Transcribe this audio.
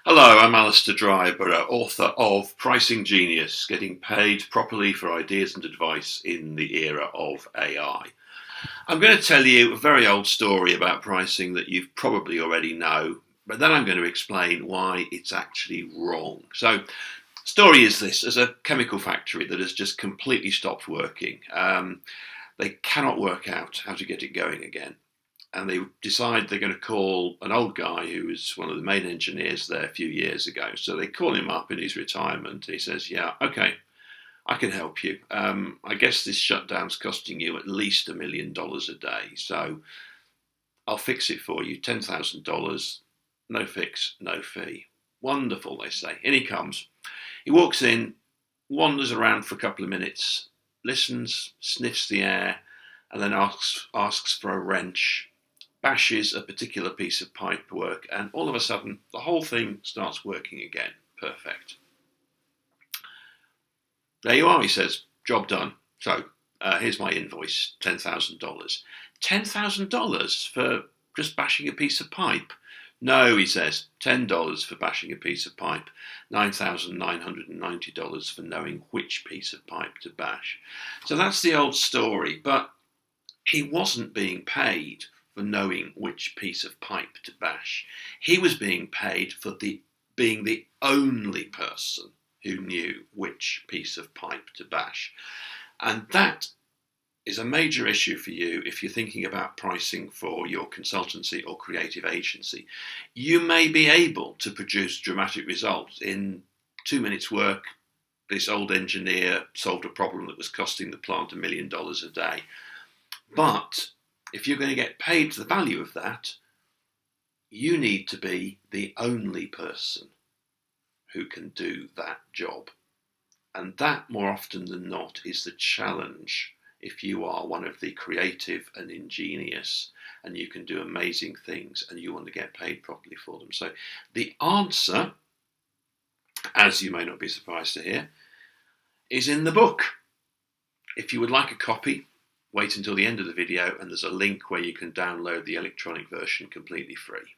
Hello, I'm Alistair Dryborough, author of Pricing Genius, Getting Paid Properly for Ideas and Advice in the Era of AI. I'm going to tell you a very old story about pricing that you probably already know, but then I'm going to explain why it's actually wrong. So, story is this: there's a chemical factory that has just completely stopped working. They cannot work out how to get it going again, and they decide they're going to call an old guy who was one of the main engineers there a few years ago. So they call him up in his retirement. He says, "Yeah, okay, I can help you. I guess this shutdown's costing you at least $1 million a day. So I'll fix it for you. $10,000, no fix, no fee." Wonderful, they say. In he comes. He walks in, wanders around for a couple of minutes, listens, sniffs the air, and then asks for a wrench, bashes a particular piece of pipe work, and all of a sudden the whole thing starts working again. Perfect. There you are, he says. Job done. So here's my invoice, $10,000. $10,000 for just bashing a piece of pipe? No, he says, $10 for bashing a piece of pipe, $9,990 for knowing which piece of pipe to bash. So that's the old story, but he wasn't being paid for knowing which piece of pipe to bash. He was being paid for being the only person who knew which piece of pipe to bash. And that is a major issue for you if you're thinking about pricing for your consultancy or creative agency. You may be able to produce dramatic results. In 2 minutes' work, this old engineer solved a problem that was costing the plant $1 million a day. But if you're going to get paid the value of that, you need to be the only person who can do that job. And that, more often than not, is the challenge if you are one of the creative and ingenious and you can do amazing things and you want to get paid properly for them. So the answer, as you may not be surprised to hear, is in the book. If you would like a copy, wait until the end of the video and there's a link where you can download the electronic version completely free.